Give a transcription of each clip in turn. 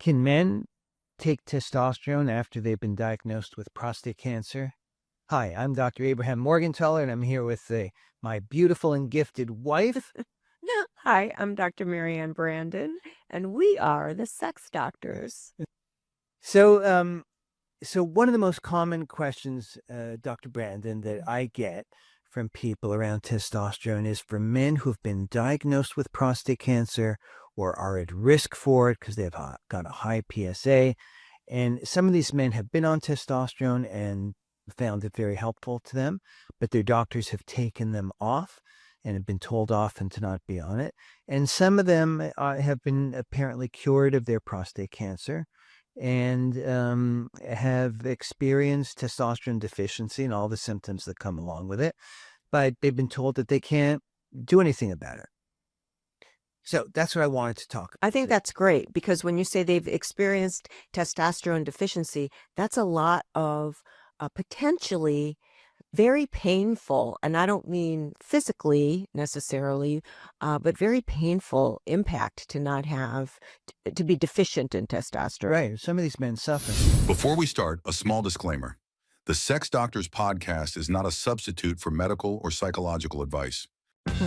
Can men take testosterone after they've been diagnosed with prostate cancer? Hi, I'm Dr. Abraham Morgentaler, and I'm here with my beautiful and gifted wife. Hi, I'm Dr. Marianne Brandon, and we are the sex doctors. So one of the most common questions, Dr. Brandon, that I get from people around testosterone is for men who've been diagnosed with prostate cancer or are at risk for it because they've got a high PSA. And some of these men have been on testosterone and found it very helpful to them, but their doctors have taken them off and have been told often to not be on it. And some of them have been apparently cured of their prostate cancer and have experienced testosterone deficiency and all the symptoms that come along with it, but they've been told that they can't do anything about it. So that's what I wanted to talk about. I think that's great because when you say they've experienced testosterone deficiency, that's a lot of potentially very painful, and I don't mean physically necessarily, but very painful impact to not have, to be deficient in testosterone. Right. Some of these men suffer. Before we start, a small disclaimer. The Sex Doctors podcast is not a substitute for medical or psychological advice.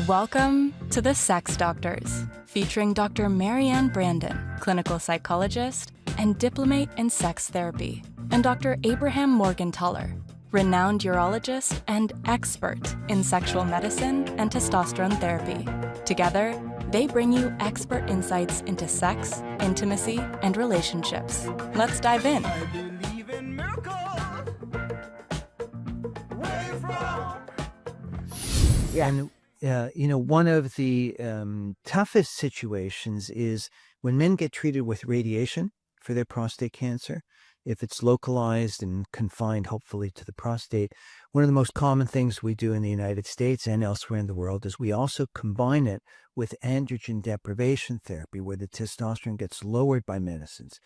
Welcome to the Sex Doctors, featuring Dr. Marianne Brandon, clinical psychologist and diplomate in sex therapy, and Dr. Abraham Morgentaler, renowned urologist and expert in sexual medicine and testosterone therapy. Together, they bring you expert insights into sex, intimacy, and relationships. Let's dive in. Yeah. And one of the toughest situations is when men get treated with radiation for their prostate cancer. If it's localized and confined, hopefully, to the prostate, one of the most common things we do in the United States and elsewhere in the world is we also combine it with androgen deprivation therapy, where the testosterone gets lowered by medicines.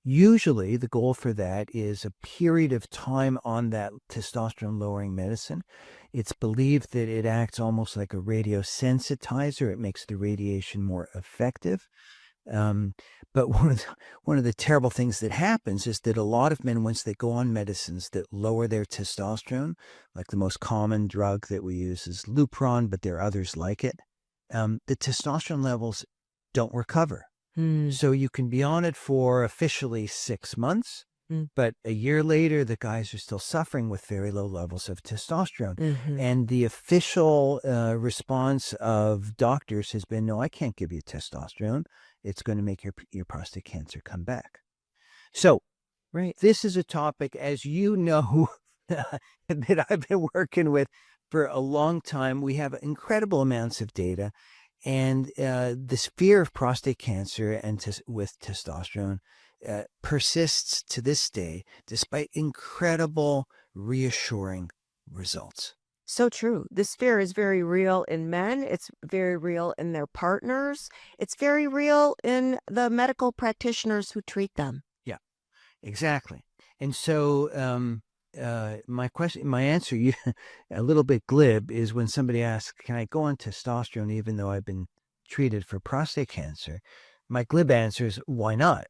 Usually, the goal for that is a period of time on that testosterone-lowering medicine. It's believed that it acts almost like a radiosensitizer. It makes the radiation more effective. But one of the terrible things that happens is that a lot of men, once they go on medicines that lower their testosterone, like the most common drug that we use is Lupron, but there are others like it, the testosterone levels don't recover. So you can be on it for officially 6 months, but a year later, the guys are still suffering with very low levels of testosterone. And the official response of doctors has been, no, I can't give you testosterone. It's going to make your prostate cancer come back. So this is a topic, as you know, that I've been working with for a long time. We have incredible amounts of data. And this fear of prostate cancer and with testosterone persists to this day, despite incredible reassuring results. So true. This fear is very real in men. It's very real in their partners. It's very real in the medical practitioners who treat them. Yeah, exactly. And so my answer, a little bit glib, is when somebody asks, can I go on testosterone even though I've been treated for prostate cancer? My glib answer is, why not?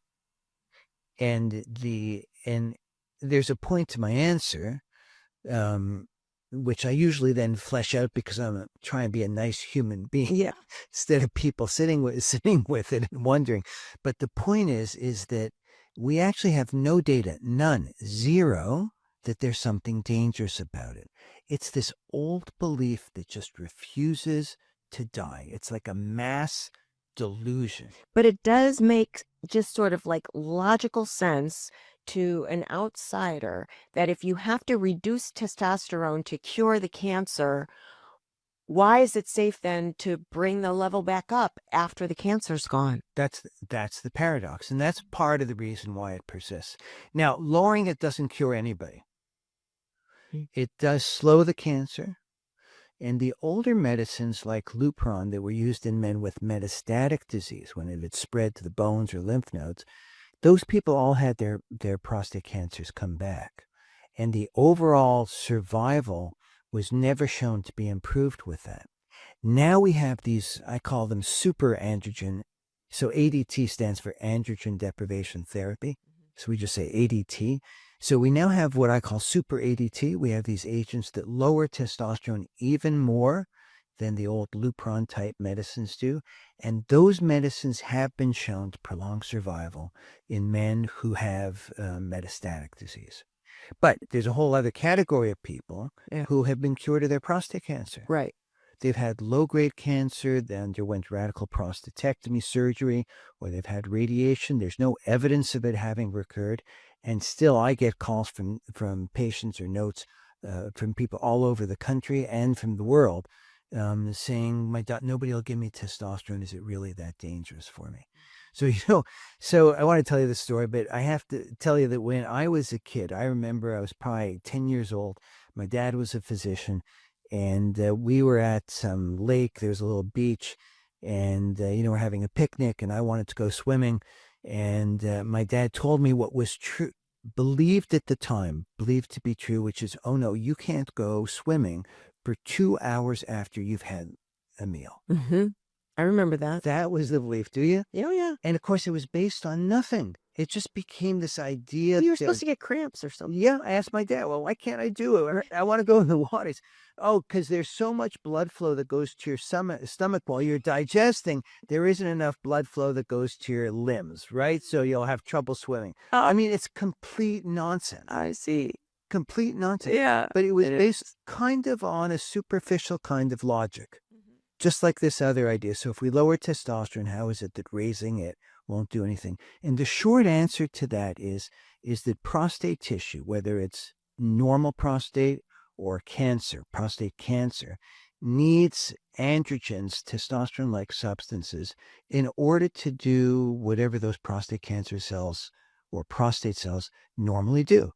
And there's a point to my answer, which I usually then flesh out because I'm trying to be a nice human being, instead of people sitting with it and wondering. But the point is that we actually have no data, none, zero, that there's something dangerous about it. It's this old belief that just refuses to die. It's like a mass delusion. But it does make just sort of like logical sense to an outsider that if you have to reduce testosterone to cure the cancer, why is it safe then to bring the level back up after the cancer's gone? That's the paradox, and that's part of the reason why it persists. Now, lowering it doesn't cure anybody. It does slow the cancer, and the older medicines like Lupron that were used in men with metastatic disease, when it had spread to the bones or lymph nodes, those people all had their prostate cancers come back. And the overall survival was never shown to be improved with that. Now we have these, I call them super androgen So ADT stands for Androgen Deprivation Therapy. So we just say ADT. So we now have what I call super ADT. We have these agents that lower testosterone even more than the old Lupron type medicines do. And those medicines have been shown to prolong survival in men who have metastatic disease. But there's a whole other category of people who have been cured of their prostate cancer. Right. They've had low-grade cancer, they underwent radical prostatectomy surgery, or they've had radiation. There's no evidence of it having recurred. And still, I get calls from patients or notes from people all over the country and from the world saying, nobody will give me testosterone. Is it really that dangerous for me? So, so I want to tell you the story, but I have to tell you that when I was a kid, I remember I was probably 10 years old. My dad was a physician. And we were at some lake. There's a little beach, and we're having a picnic. And I wanted to go swimming. And my dad told me what was true, believed at the time, believed to be true, which is, oh no, you can't go swimming for 2 hours after you've had a meal. Mm-hmm. I remember that. That was the belief. Do you? Oh, yeah. And of course, it was based on nothing. It just became this idea. You were supposed to get cramps or something. Yeah, I asked my dad, well, why can't I do it? I want to go in the waters. Oh, because there's so much blood flow that goes to your stomach while you're digesting. There isn't enough blood flow that goes to your limbs, right? So you'll have trouble swimming. Oh. I mean, it's complete nonsense. I see. Complete nonsense. Yeah. But it was based kind of on a superficial kind of logic, just like this other idea. So if we lower testosterone, how is it that raising it won't do anything? And the short answer to that is that prostate tissue, whether it's normal prostate or cancer, prostate cancer, needs androgens, testosterone-like substances, in order to do whatever those prostate cancer cells or prostate cells normally do.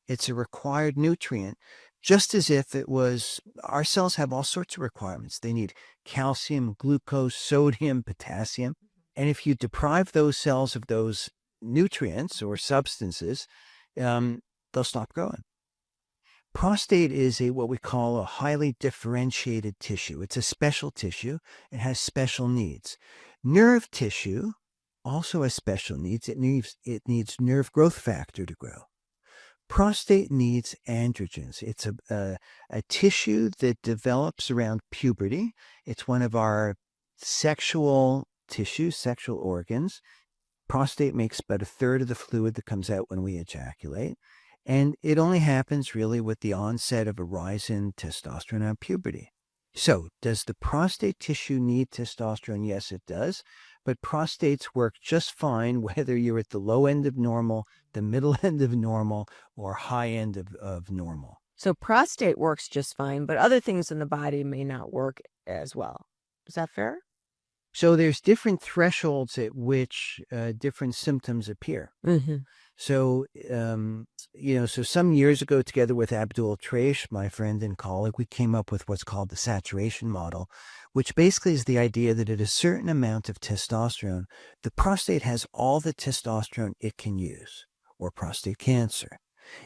It's a required nutrient, just as if it was, our cells have all sorts of requirements. They need calcium, glucose, sodium, potassium. And if you deprive those cells of those nutrients or substances, they'll stop growing. Prostate is what we call a highly differentiated tissue. It's a special tissue. It has special needs. Nerve tissue also has special needs. It needs nerve growth factor to grow. Prostate needs androgens. It's a tissue that develops around puberty. It's one of our sexual tissues, sexual organs. Prostate makes about a third of the fluid that comes out when we ejaculate. And it only happens really with the onset of a rise in testosterone on puberty. So does the prostate tissue need testosterone? Yes, it does. But prostates work just fine whether you're at the low end of normal, the middle end of normal, or high end of normal. So prostate works just fine, but other things in the body may not work as well. Is that fair? So there's different thresholds at which different symptoms appear. Mm-hmm. So, so some years ago, together with Abdul Traish, my friend and colleague, we came up with what's called the saturation model, which basically is the idea that at a certain amount of testosterone, the prostate has all the testosterone it can use, or prostate cancer.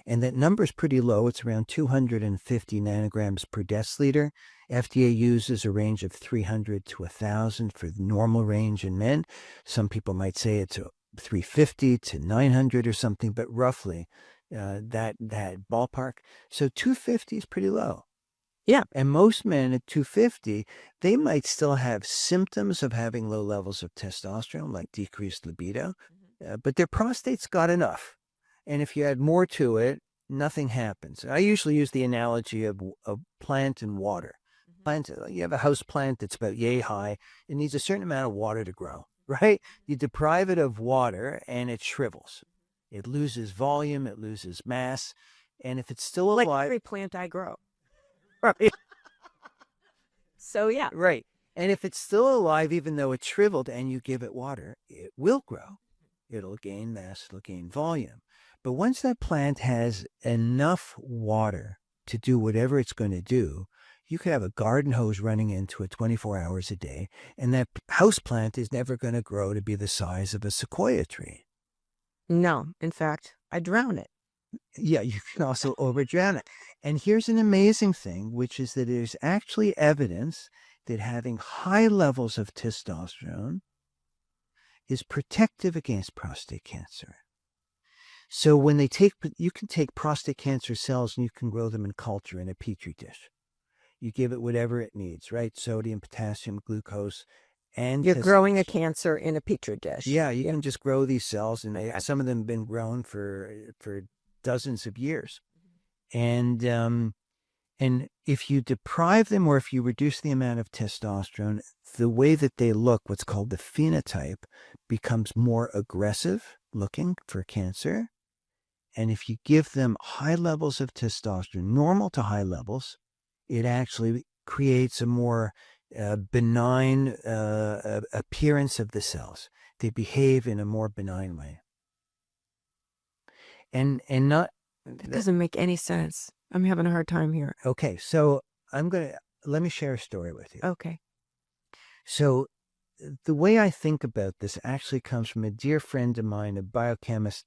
And that number is pretty low. It's around 250 nanograms per deciliter. FDA uses a range of 300 to 1,000 for the normal range in men. Some people might say it's 350 to 900 or something, but roughly that ballpark. So 250 is pretty low. Yeah. And most men at 250, they might still have symptoms of having low levels of testosterone, like decreased libido, but their prostate's got enough. And if you add more to it, nothing happens. I usually use the analogy of a plant and water. Plant, you have a house plant that's about yay high. It needs a certain amount of water to grow, right? You deprive it of water and it shrivels. It loses volume, it loses mass. And if it's still alive... Like every plant I grow. Right. So, yeah. Right. And if it's still alive, even though it's shriveled, and you give it water, it will grow. It'll gain mass, it'll gain volume. But once that plant has enough water to do whatever it's going to do, you could have a garden hose running into it 24 hours a day, and that house plant is never going to grow to be the size of a sequoia tree. No, in fact, I drown it. Yeah, you can also overdrown it. And here's an amazing thing, which is that there's actually evidence that having high levels of testosterone is protective against prostate cancer. So when you can take prostate cancer cells and you can grow them in culture in a petri dish. You give it whatever it needs, right? Sodium, potassium, glucose, and You're growing a cancer in a petri dish. Yeah, you can just grow these cells, and some of them have been grown for dozens of years. And if you deprive them or if you reduce the amount of testosterone, the way that they look, what's called the phenotype, becomes more aggressive looking for cancer. And if you give them high levels of testosterone, normal to high levels, it actually creates a more benign appearance of the cells. They behave in a more benign way. And not... That doesn't make any sense. I'm having a hard time here. Okay, so let me share a story with you. Okay. So the way I think about this actually comes from a dear friend of mine, a biochemist,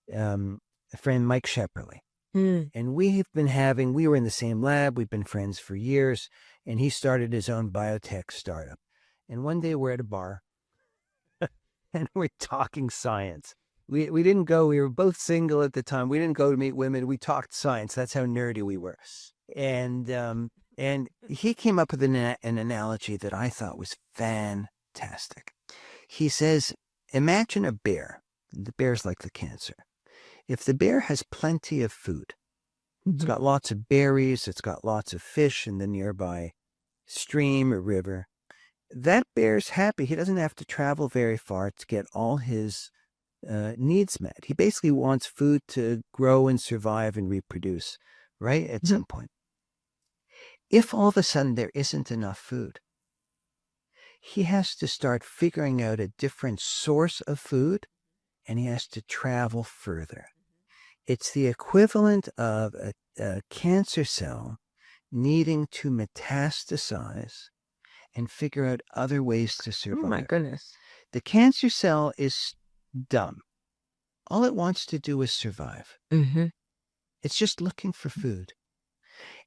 a friend, Mike Shepperly. And we were in the same lab. We've been friends for years. And he started his own biotech startup. And one day we're at a bar and we're talking science. We didn't go, we were both single at the time. We didn't go to meet women. We talked science. That's how nerdy we were. And he came up with an analogy that I thought was fantastic. He says, imagine a bear. The bear's like the cancer. If the bear has plenty of food, it's got lots of berries, it's got lots of fish in the nearby stream or river, that bear's happy. He doesn't have to travel very far to get all his needs met. He basically wants food to grow and survive and reproduce, right, at some point. If all of a sudden there isn't enough food, he has to start figuring out a different source of food, and he has to travel further. It's the equivalent of a cancer cell needing to metastasize and figure out other ways to survive. Oh my goodness. The cancer cell is dumb. All it wants to do is survive. It's just looking for food.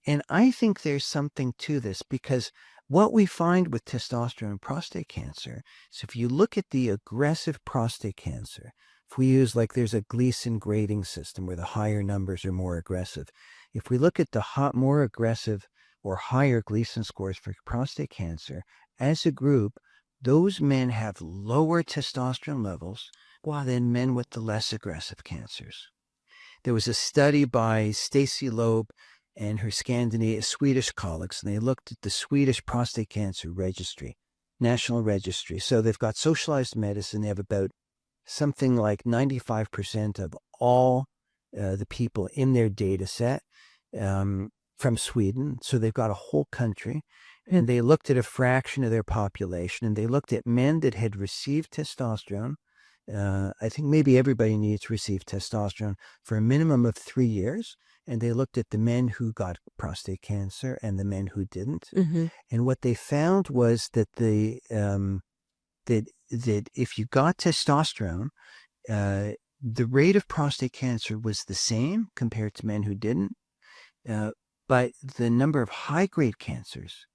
And I think there's something to this, because what we find with testosterone and prostate cancer, so if you look at the aggressive prostate cancer, if we use, like, there's a Gleason grading system where the higher numbers are more aggressive. If we look at the more aggressive or higher Gleason scores for prostate cancer, as a group, those men have lower testosterone levels than men with the less aggressive cancers. There was a study by Stacy Loeb and her Swedish colleagues, and they looked at the Swedish prostate cancer registry, national registry. So they've got socialized medicine. They have about something like 95% of all the people in their data set from Sweden. So they've got a whole country. And they looked at a fraction of their population, and they looked at men that had received testosterone. I think maybe everybody needs to receive testosterone for a minimum of 3 years. And they looked at the men who got prostate cancer and the men who didn't. And what they found was that that if you got testosterone, the rate of prostate cancer was the same compared to men who didn't. But the number of high-grade cancers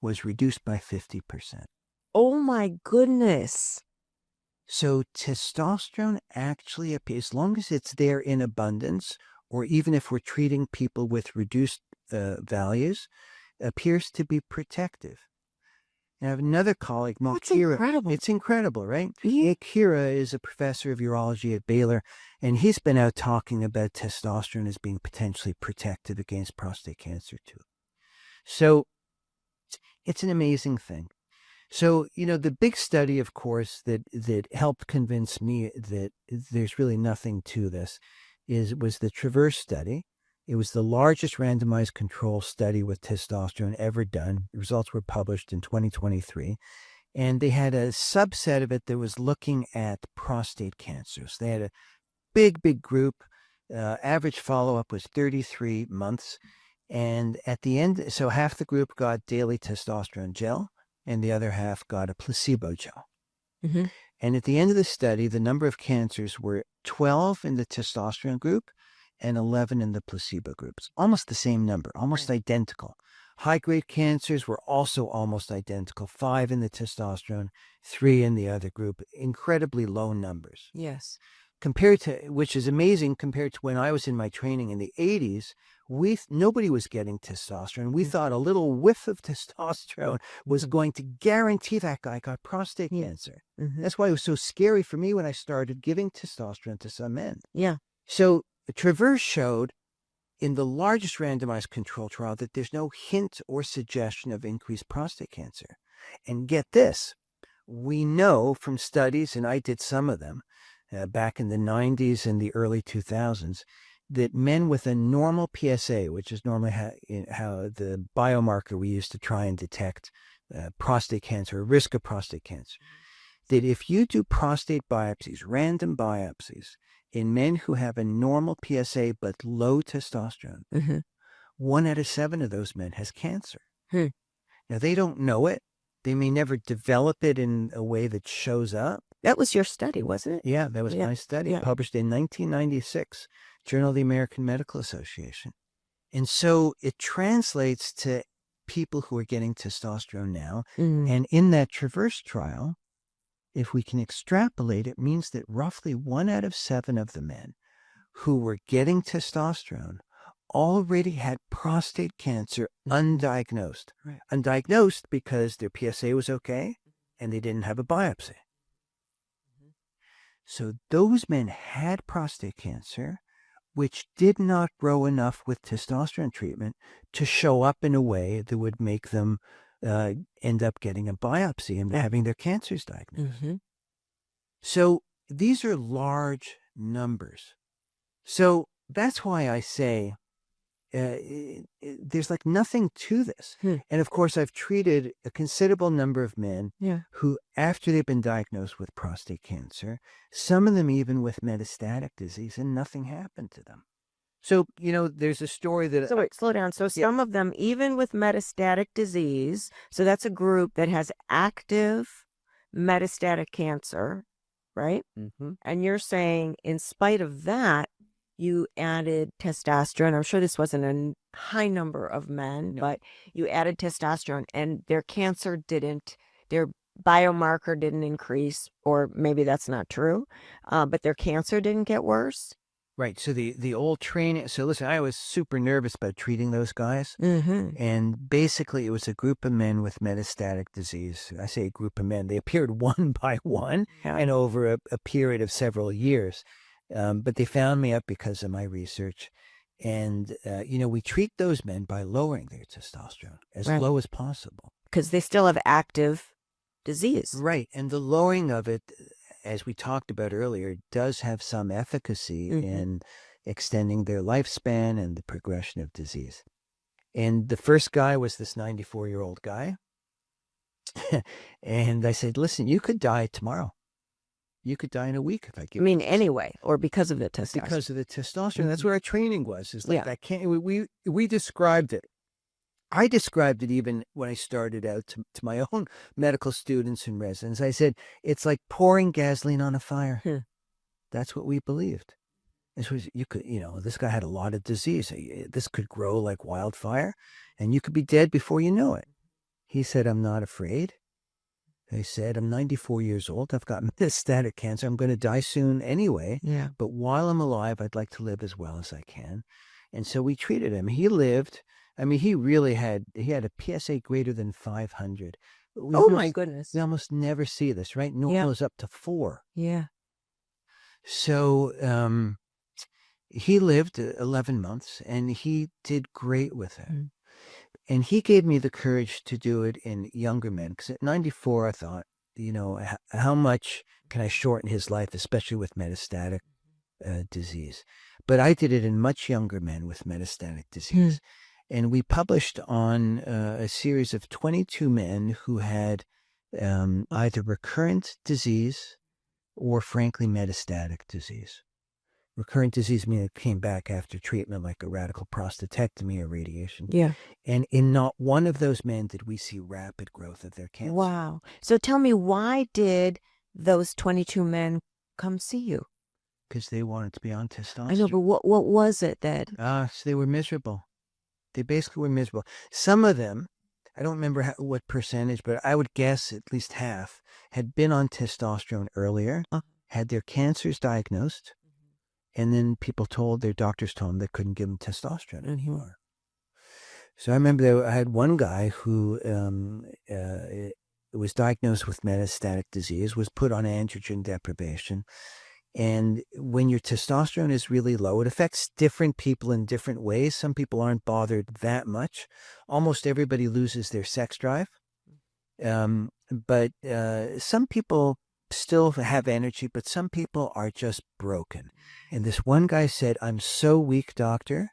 was reduced by 50%. Oh my goodness. So testosterone actually appears, as long as it's there in abundance, or even if we're treating people with reduced values, appears to be protective. I have another colleague, Malkira. That's incredible. It's incredible, right? Yeah. Malkira is a professor of urology at Baylor, and he's been out talking about testosterone as being potentially protective against prostate cancer too. So it's an amazing thing. So, the big study, of course, that helped convince me that there's really nothing to this was the Traverse study. It was the largest randomized control study with testosterone ever done. The results were published in 2023. And they had a subset of it that was looking at prostate cancers. They had a big group. Average follow-up was 33 months. And at the end, so half the group got daily testosterone gel, and the other half got a placebo gel. And at the end of the study, the number of cancers were 12 in the testosterone group and 11 in the placebo group. It's almost the same number, almost identical. High-grade cancers were also almost identical, 5 in the testosterone, 3 in the other group, incredibly low numbers. Yes. Which is amazing compared to when I was in my training in the 80s, nobody was getting testosterone. We thought a little whiff of testosterone was going to guarantee that guy got prostate cancer. That's why it was so scary for me when I started giving testosterone to some men. Yeah. So Traverse showed in the largest randomized control trial that there's no hint or suggestion of increased prostate cancer. And get this, we know from studies, and I did some of them back in the 90s and the early 2000s, that men with a normal PSA, which is normally how the biomarker we use to try and detect prostate cancer, or risk of prostate cancer, that if you do prostate biopsies, random biopsies, in men who have a normal PSA but low testosterone, 1 out of 7 of those men has cancer. Now, they don't know it. They may never develop it in a way that shows up. That was your study, wasn't it? Yeah, that was my study, published in 1996, Journal of the American Medical Association. And so it translates to people who are getting testosterone now. And in that Traverse trial, if we can extrapolate, it means that roughly 1 out of 7 of the men who were getting testosterone already had prostate cancer undiagnosed. Undiagnosed because their PSA was okay and they didn't have a biopsy. So those men had prostate cancer, which did not grow enough with testosterone treatment to show up in a way that would make them end up getting a biopsy and having their cancers diagnosed. So these are large numbers. So that's why I say there's like nothing to this. And of course, I've treated a considerable number of men who, after they've been diagnosed with prostate cancer, some of them even with metastatic disease, and nothing happened to them. So, there's a story that... So wait, slow down. So some of them, even with metastatic disease, so that's a group that has active metastatic cancer, right? And you're saying in spite of that, you added testosterone. I'm sure this wasn't a high number of men, but you added testosterone and their cancer their biomarker didn't increase, or maybe that's not true, but their cancer didn't get worse. Right. So the old training. So listen, I was super nervous about treating those guys. And basically it was a group of men with metastatic disease. I say a group of men. They appeared one by one and over a period of several years. But they found me up because of my research. And, we treat those men by lowering their testosterone as low as possible. Because they still have active disease. Right. And the lowering of it, as we talked about earlier, does have some efficacy in extending their lifespan and the progression of disease. And the first guy was this 94-year-old guy. And I said, listen, you could die tomorrow. You could die in a week if I give you. I mean, anyway, or because of the testosterone. Because of the testosterone. That's what our training was. Is like that can't we described it. I described it even when I started out to my own medical students and residents. I said, it's like pouring gasoline on a fire. That's what we believed. This was, this guy had a lot of disease. This could grow like wildfire and you could be dead before you know it. He said, I'm not afraid. I said, I'm 94 years old. I've got metastatic cancer. I'm going to die soon anyway. But while I'm alive, I'd like to live as well as I can. And so we treated him. He lived. I mean, he had a PSA greater than 500. My goodness. We almost never see this, right? Normal is up to 4. So he lived 11 months and he did great with it. And he gave me the courage to do it in younger men. Because at 94, I thought, how much can I shorten his life, especially with metastatic disease? But I did it in much younger men with metastatic disease. And we published on a series of 22 men who had either recurrent disease or, frankly, metastatic disease. Recurrent disease meaning it came back after treatment, like a radical prostatectomy or radiation. And in not one of those men did we see rapid growth of their cancer. Wow. So tell me, why did those 22 men come see you? Because they wanted to be on testosterone. I know, but what was it that? So they were miserable. They basically were miserable. Some of them, I don't remember what percentage, but I would guess at least half had been on testosterone earlier, had their cancers diagnosed, and then their doctors told them they couldn't give them testosterone anymore. So I remember I had one guy who was diagnosed with metastatic disease, was put on androgen deprivation. And when your testosterone is really low, it affects different people in different ways. Some people aren't bothered that much. Almost everybody loses their sex drive. But some people still have energy, but some people are just broken. And this one guy said, "I'm so weak, doctor.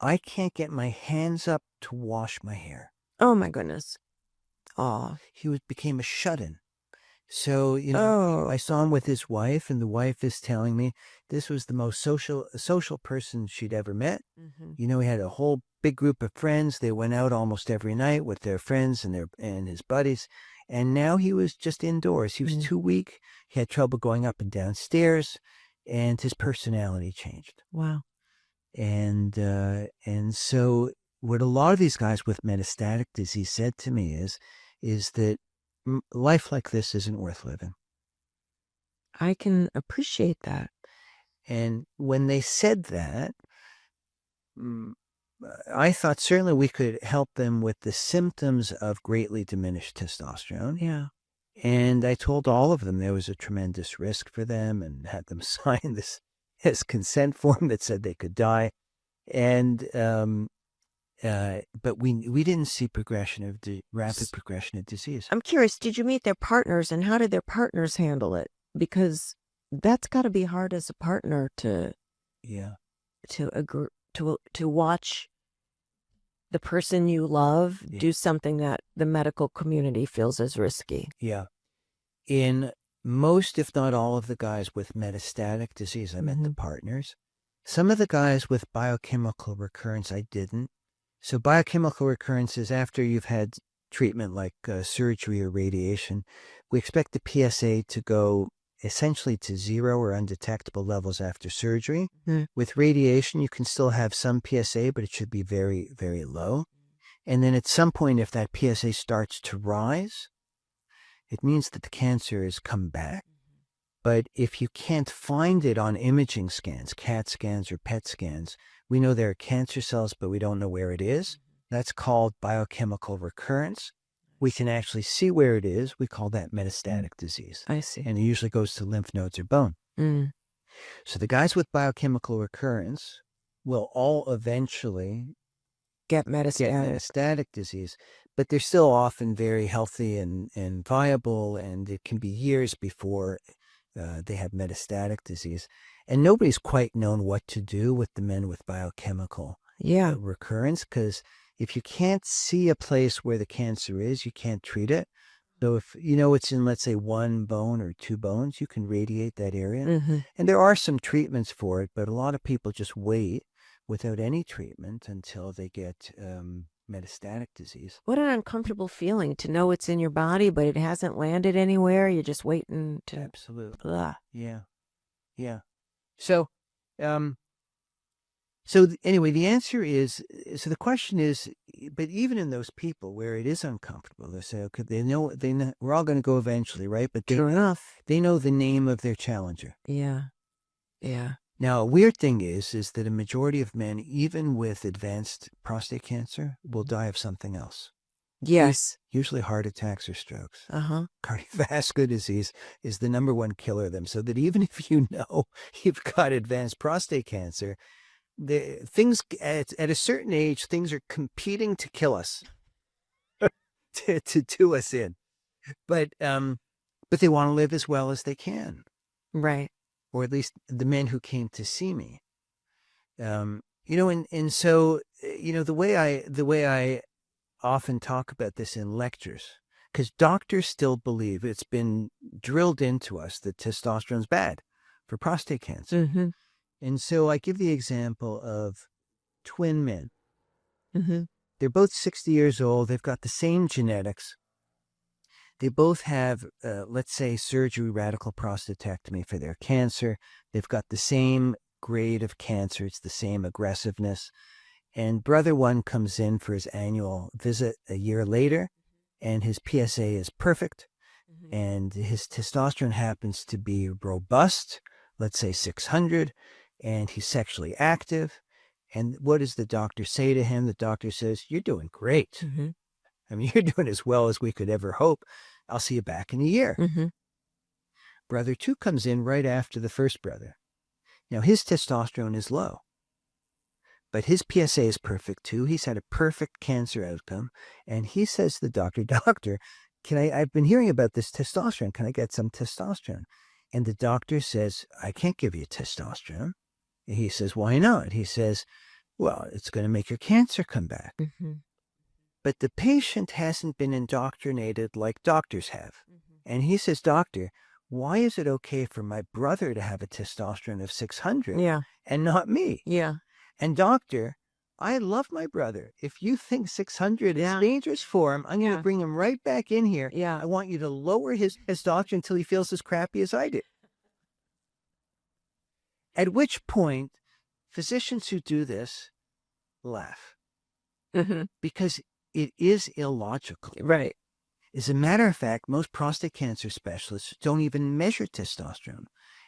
I can't get my hands up to wash my hair." Oh my goodness. Oh. He became a shut-in. So, I saw him with his wife, and the wife is telling me this was the most social person she'd ever met. He had a whole big group of friends. They went out almost every night with their friends and his buddies. And now he was just indoors. He was too weak. He had trouble going up and down stairs, and his personality changed. Wow. And so what a lot of these guys with metastatic disease said to me is that life like this isn't worth living. I can appreciate that. And when they said that, I thought certainly we could help them with the symptoms of greatly diminished testosterone. Yeah. And I told all of them there was a tremendous risk for them and had them sign this consent form that said they could die. And but we didn't see rapid progression of disease. I'm curious, did you meet their partners, and how did their partners handle it? Because that's got to be hard as a partner to agree to watch the person you love do something that the medical community feels is risky. Yeah. In most, if not all, of the guys with metastatic disease, I met the partners. Some of the guys with biochemical recurrence, I didn't. So biochemical recurrence is after you've had treatment like surgery or radiation. We expect the PSA to go essentially to 0 or undetectable levels after surgery. With radiation, you can still have some PSA, but it should be very, very low. And then at some point, if that PSA starts to rise, it means that the cancer has come back. But if you can't find it on imaging scans, CAT scans or PET scans, we know there are cancer cells, but we don't know where it is. That's called biochemical recurrence. We can actually see where it is. We call that metastatic disease. I see. And it usually goes to lymph nodes or bone. So the guys with biochemical recurrence will all eventually Get metastatic disease, but they're still often very healthy and viable, and it can be years before they have metastatic disease. And nobody's quite known what to do with the men with biochemical recurrence, because if you can't see a place where the cancer is, you can't treat it. So if it's in, let's say, 1 bone or 2 bones, you can radiate that area. And there are some treatments for it, but a lot of people just wait without any treatment until they get metastatic disease. What an uncomfortable feeling to know it's in your body, but it hasn't landed anywhere. You're just waiting to... Absolutely. Blah. Yeah. So, anyway, the answer is, so the question is, but even in those people where it is uncomfortable, they say, okay, they know we're all going to go eventually, right? But Sure enough. They know the name of their challenger. Yeah. Now, a weird thing is that a majority of men, even with advanced prostate cancer, will die of something else. Yes. Usually heart attacks or strokes. Cardiovascular disease is the number one killer of them. So that even if you know you've got advanced prostate cancer, things at a certain age, things are competing to kill us, to do us in. But they want to live as well as they can. Right. Or at least the men who came to see me. And so, the way I often talk about this in lectures, because doctors still believe, it's been drilled into us that testosterone's bad for prostate cancer. And so I give the example of twin men. They're both 60 years old. They've got the same genetics. They both have, let's say, surgery, radical prostatectomy for their cancer. They've got the same grade of cancer. It's the same aggressiveness. And brother one comes in for his annual visit a year later, and his PSA is perfect, and his testosterone happens to be robust, let's say 600, and he's sexually active. And what does the doctor say to him? The doctor says, "You're doing great. I mean, you're doing as well as we could ever hope. I'll see you back in a year." Brother two comes in right after the first brother. Now, his testosterone is low, but his PSA is perfect too. He's had a perfect cancer outcome. And he says to the doctor, "Doctor, I've been hearing about this testosterone. Can I get some testosterone?" And the doctor says, "I can't give you testosterone." He says, "Why not?" He says, "Well, it's going to make your cancer come back." But the patient hasn't been indoctrinated like doctors have. And he says, "Doctor, why is it okay for my brother to have a testosterone of 600 and not me? And doctor, I love my brother. If you think 600 is dangerous for him, I'm going to bring him right back in here. I want you to lower his testosterone until he feels as crappy as I do." At which point, physicians who do this laugh because it is illogical. Right. As a matter of fact, most prostate cancer specialists don't even measure testosterone.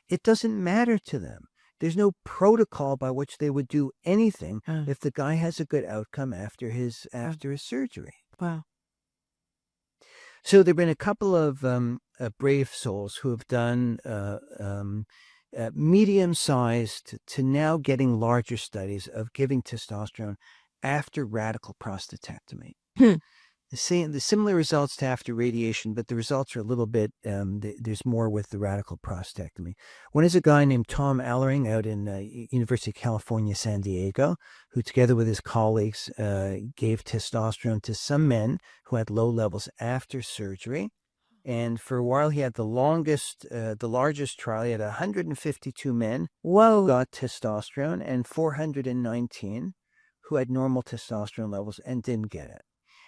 It doesn't matter to them. There's no protocol by which they would do anything if the guy has a good outcome after his surgery. Wow. So there have been a couple of brave souls who have done medium-sized to now getting larger studies of giving testosterone after radical prostatectomy. The similar results to after radiation, but the results are a little bit, there's more with the radical prostatectomy. One is a guy named Tom Allering out in University of California, San Diego, who together with his colleagues gave testosterone to some men who had low levels after surgery. And for a while, he had the largest trial. He had 152 men who got testosterone and 419 who had normal testosterone levels and didn't get it.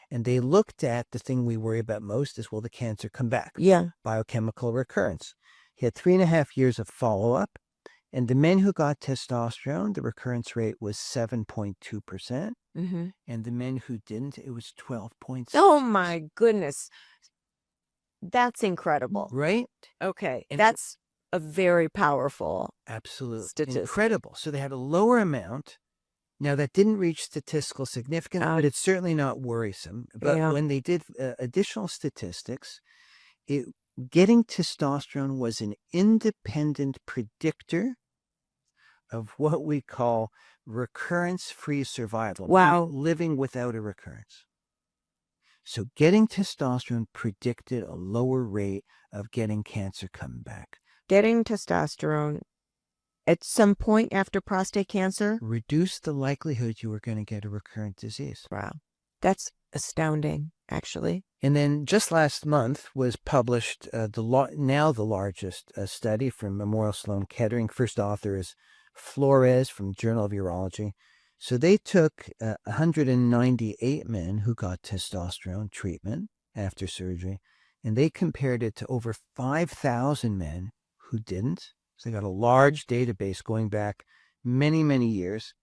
And they looked at the thing we worry about most is, will the cancer come back? Biochemical recurrence. He had 3.5 years of follow-up. And the men who got testosterone, the recurrence rate was 7.2%. And the men who didn't, it was 12.6%. Oh, my goodness. That's incredible. Right? Okay. And that's a very powerful statistic. Incredible. So they had a lower amount. Now, that didn't reach statistical significance, but it's certainly not worrisome. But when they did additional statistics, getting testosterone was an independent predictor of what we call recurrence-free survival. Living without a recurrence. So getting testosterone predicted a lower rate of getting cancer coming back. Getting testosterone at some point after prostate cancer reduce the likelihood you were going to get a recurrent disease. Wow. That's astounding, actually. And then just last month was published the largest study from Memorial Sloan Kettering. First author is Flores from Journal of Urology. So they took 198 men who got testosterone treatment after surgery, and they compared it to over 5,000 men who didn't. So they got a large database going back many, many years.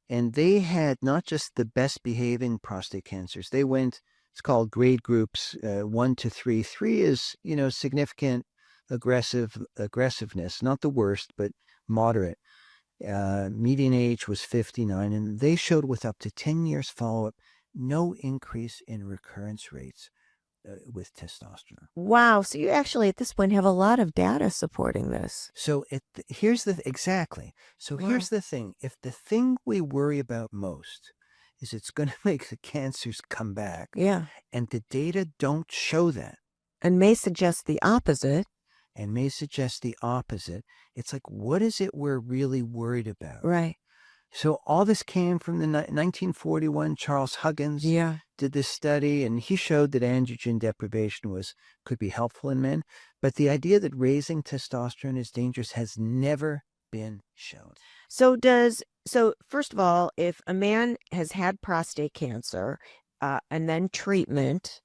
And they had not just the best behaving prostate cancers. They went, it's called grade groups 1 to 3. 3 is, significant aggressiveness, not the worst, but moderate. Median age was 59. And they showed with up to 10 years follow-up, no increase in recurrence rates with testosterone. Wow. So you actually at this point have a lot of data supporting this. So here's the thing. If the thing we worry about most is it's going to make the cancers come back, and the data don't show that, and may suggest the opposite, it's like, what is it we're really worried about? Right. So all this came from the 1941. Charles Huggins did this study, and he showed that androgen deprivation could be helpful in men. But the idea that raising testosterone is dangerous has never been shown. So first of all, if a man has had prostate cancer and then treatment,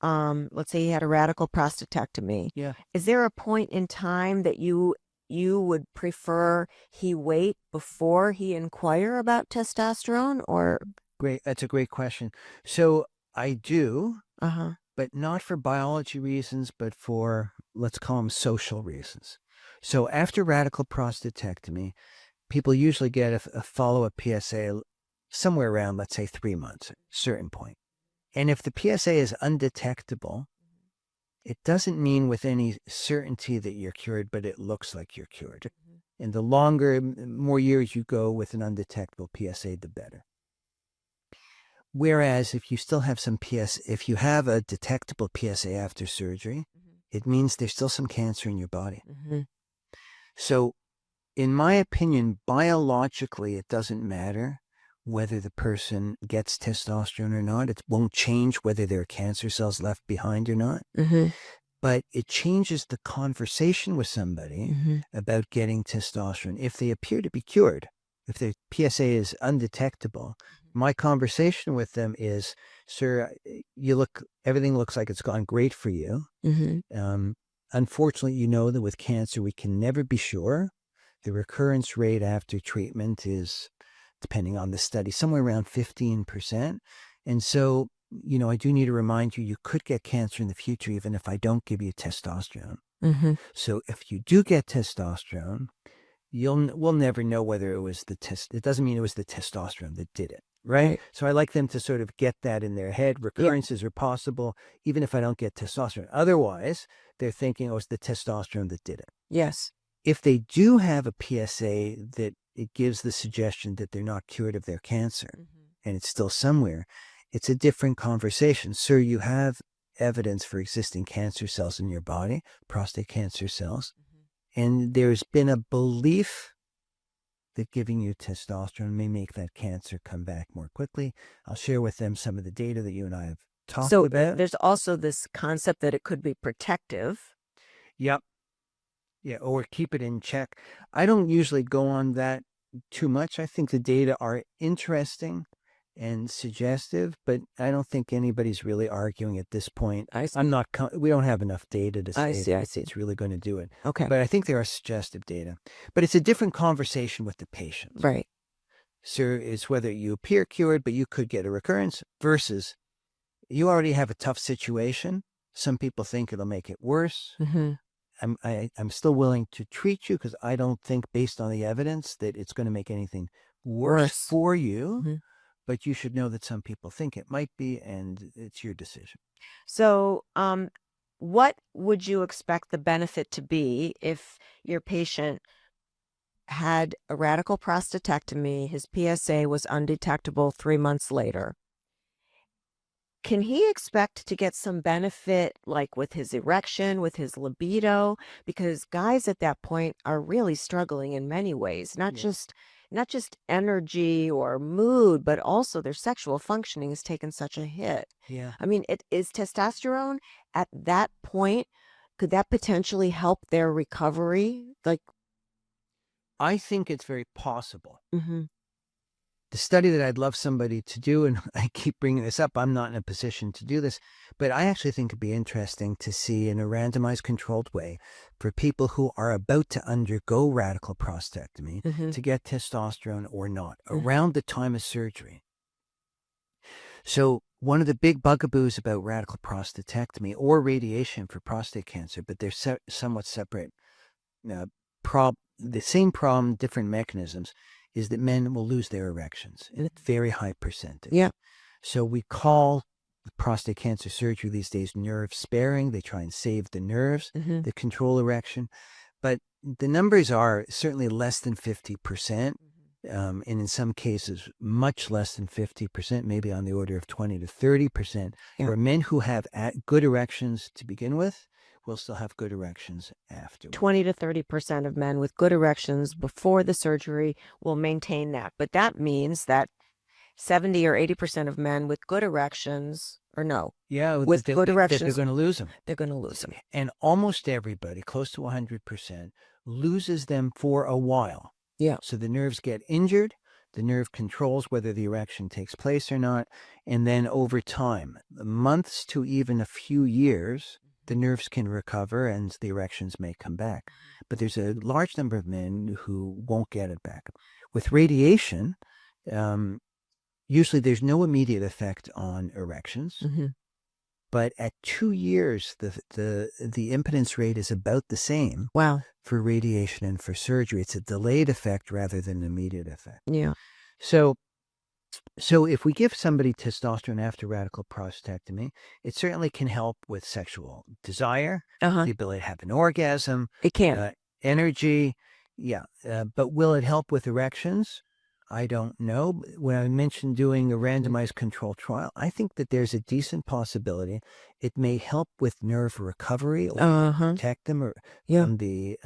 let's say he had a radical prostatectomy, is there a point in time that you you would prefer he wait before he inquire about testosterone, or? Great. That's a great question. So I do, Uh-huh. but not for biology reasons, but for, let's call them social reasons. So after radical prostatectomy, people usually get a follow-up PSA somewhere around, let's say, 3 months, at a certain point. And if the PSA is undetectable, it doesn't mean with any certainty that you're cured, but it looks like you're cured. And the more years you go with an undetectable PSA, the better. Whereas if you still have if you have a detectable PSA after surgery, it means there's still some cancer in your body. So in my opinion, biologically, it doesn't matter whether the person gets testosterone or not. It won't change whether there are cancer cells left behind or not. But it changes the conversation with somebody about getting testosterone. If they appear to be cured, if their PSA is undetectable, my conversation with them is, sir, everything looks like it's gone great for you. Unfortunately, you know that with cancer, we can never be sure. The recurrence rate after treatment is, depending on the study, somewhere around 15%. And so, I do need to remind you, you could get cancer in the future, even if I don't give you testosterone. So if you do get testosterone, we'll never know whether it was it doesn't mean it was the testosterone that did it. Right? So I like them to sort of get that in their head. Recurrences are possible, even if I don't get testosterone. Otherwise, they're thinking, it's the testosterone that did it. Yes. If they do have a PSA that it gives the suggestion that they're not cured of their cancer and it's still somewhere, it's a different conversation. Sir, you have evidence for existing cancer cells in your body, prostate cancer cells, and there's been a belief that giving you testosterone may make that cancer come back more quickly. I'll share with them some of the data that you and I have talked about. So there's also this concept that it could be protective. Yep. Yeah, or keep it in check. I don't usually go on that too much. I think the data are interesting and suggestive, but I don't think anybody's really arguing at this point. We don't have enough data to say I see. It's really going to do it. Okay. But I think there are suggestive data. But it's a different conversation with the patient. Right. So it's whether you appear cured, but you could get a recurrence, versus you already have a tough situation. Some people think it'll make it worse. I'm still willing to treat you because I don't think, based on the evidence, that it's going to make anything worse for you. But you should know that some people think it might be, and it's your decision. So what would you expect the benefit to be if your patient had a radical prostatectomy, his PSA was undetectable 3 months later? Can he expect to get some benefit, like with his erection, with his libido? Because guys at that point are really struggling in many ways, not just energy or mood, but also their sexual functioning has taken such a hit. Yeah. I mean, is testosterone at that point, could that potentially help their recovery? I think it's very possible. The study that I'd love somebody to do, and I keep bringing this up, I'm not in a position to do this, but I actually think it'd be interesting to see in a randomized controlled way for people who are about to undergo radical prostatectomy to get testosterone or not around the time of surgery. So one of the big bugaboos about radical prostatectomy or radiation for prostate cancer, but they're somewhat separate, the same problem, different mechanisms, is that men will lose their erections in a very high percentage. Yeah. So we call prostate cancer surgery these days nerve sparing. They try and save the nerves that control erection. But the numbers are certainly less than 50%, and in some cases much less than 50%, maybe on the order of 20 to 30%, for men who have good erections to begin with will still have good erections after. 20 to 30% of men with good erections before the surgery will maintain that. But that means that 70 or 80% of men with good erections, or no, with good erections, they're going to lose them. They're going to lose them. And almost everybody, close to 100%, loses them for a while. Yeah. So the nerves get injured. The nerve controls whether the erection takes place or not. And then over time, months to even a few years, the nerves can recover and the erections may come back. But there's a large number of men who won't get it back. With radiation, usually there's no immediate effect on erections. Mm-hmm. But at 2 years, the impotence rate is about the same. Wow. For radiation and for surgery. It's a delayed effect rather than an immediate effect. Yeah. So if we give somebody testosterone after radical prostatectomy, it certainly can help with sexual desire, Uh-huh. the ability to have an orgasm, It can. energy. Yeah. But will it help with erections? I don't know. When I mentioned doing a randomized control trial, I think that there's a decent possibility it may help with nerve recovery or Uh-huh. protect them or Yeah. from the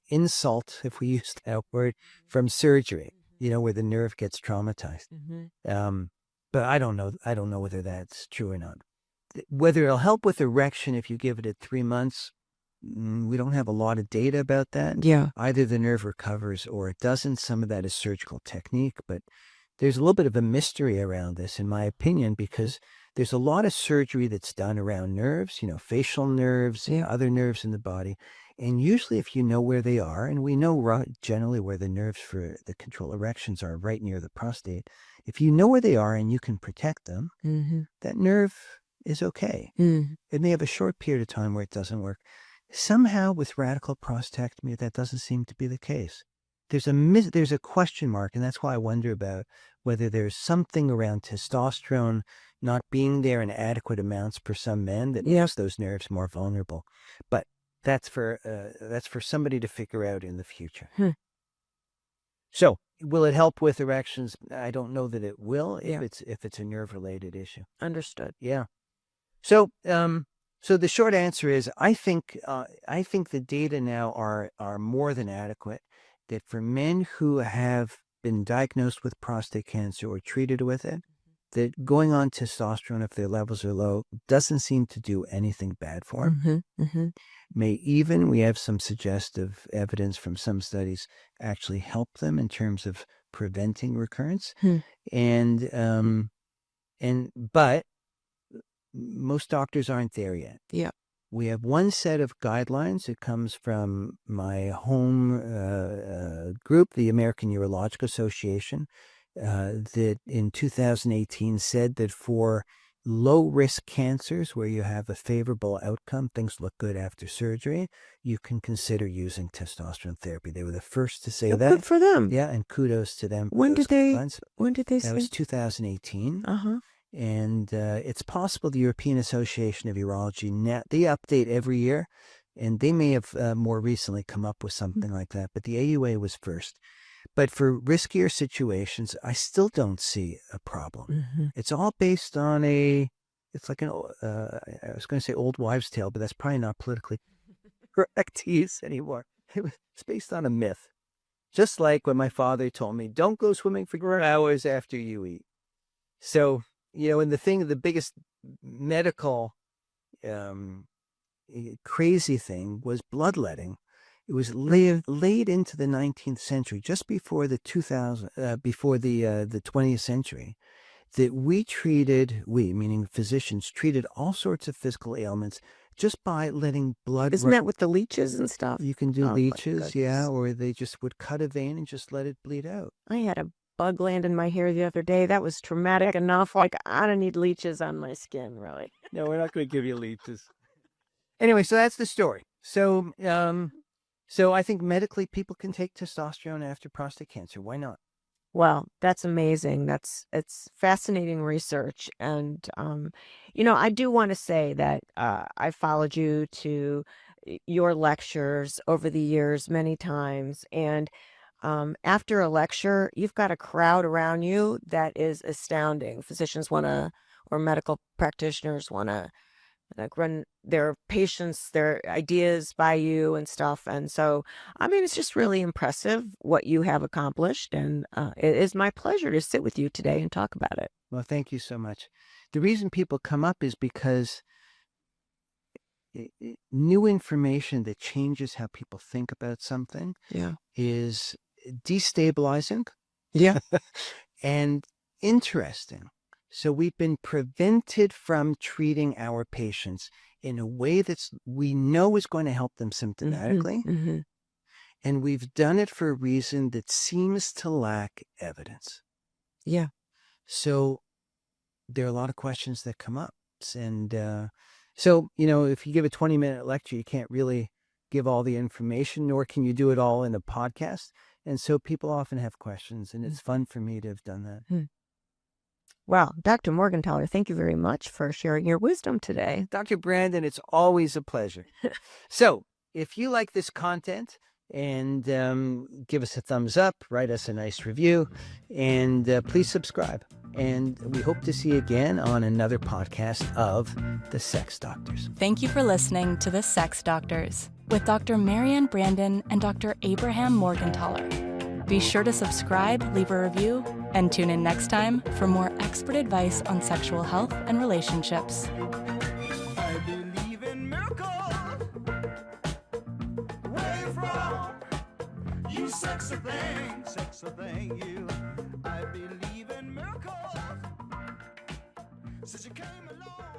insult, if we use that word, from surgery, where the nerve gets traumatized. Mm-hmm. But I don't know. I don't know whether that's true or not. Whether it'll help with erection if you give it at 3 months, we don't have a lot of data about that. Yeah. Either the nerve recovers or it doesn't. Some of that is surgical technique, but there's a little bit of a mystery around this, in my opinion, because there's a lot of surgery that's done around nerves, facial nerves, Yeah. other nerves in the body. And usually if you know where they are, and we know generally where the nerves for the control erections are right near the prostate, if you know where they are and you can protect them, Mm-hmm. that nerve is okay. Mm-hmm. It may have a short period of time where it doesn't work. Somehow with radical prostatectomy, that doesn't seem to be the case. There's a question mark, and that's why I wonder about whether there's something around testosterone not being there in adequate amounts for some men that makes those nerves more vulnerable. But that's for somebody to figure out in the future. So will it help with erections? I don't know that it will if it's a nerve-related issue. Understood. Yeah. So so the short answer is I think the data now are more than adequate that for men who have been diagnosed with prostate cancer or treated with it, that going on testosterone if their levels are low doesn't seem to do anything bad for them. Mm-hmm. Mm-hmm. We have some suggestive evidence from some studies actually help them in terms of preventing recurrence. But most doctors aren't there yet. Yeah. We have one set of guidelines. It comes from my home group, the American Urological Association, that in 2018 said that for low-risk cancers where you have a favorable outcome, things look good after surgery, you can consider using testosterone therapy. They were the first to say that. Good for them. Yeah, and kudos to them. When did they That say? was 2018. Uh-huh. And it's possible the European Association of Urology, they update every year, and they may have more recently come up with something like that, but the AUA was first. But for riskier situations, I still don't see a problem. Mm-hmm. It's all based on it's like I was going to say old wives' tale, but that's probably not politically correct to use anymore. It's based on a myth. Just like when my father told me, don't go swimming for hours after you eat. So, and the biggest medical crazy thing was bloodletting. It was late into the 19th century, just before the 20th century, that we, meaning physicians, treated all sorts of physical ailments just by letting blood. Isn't that with the leeches and stuff? You can do leeches, or they just would cut a vein and just let it bleed out. I had a bug land in my hair the other day. That was traumatic enough. Like, I don't need leeches on my skin, really. No, we're not going to give you leeches. Anyway, so that's the story. So, so I think medically people can take testosterone after prostate cancer. Why not? Well, that's amazing. It's fascinating research. And, I do want to say that I followed you to your lectures over the years many times. And after a lecture, you've got a crowd around you that is astounding. Physicians or medical practitioners want to run their patients, their ideas by you and stuff. And so, it's just really impressive what you have accomplished. And it is my pleasure to sit with you today and talk about it. Well, thank you so much. The reason people come up is because new information that changes how people think about something is destabilizing Yeah. and interesting. So we've been prevented from treating our patients in a way that we know is going to help them symptomatically. Mm-hmm. And we've done it for a reason that seems to lack evidence. Yeah. So there are a lot of questions that come up. And so, if you give a 20-minute lecture, you can't really give all the information, nor can you do it all in a podcast. And so people often have questions, and it's fun for me to have done that. Well, Dr. Morgentaler, thank you very much for sharing your wisdom today. Dr. Brandon, it's always a pleasure. So if you like this content, and give us a thumbs up, write us a nice review, and please subscribe. And we hope to see you again on another podcast of The Sex Doctors. Thank you for listening to The Sex Doctors with Dr. Marianne Brandon and Dr. Abraham Morgentaler. Be sure to subscribe, leave a review, and tune in next time for more expert advice on sexual health and relationships. I believe in miracles. Where from? You sexy thing, you. I believe in miracles. Since you came along.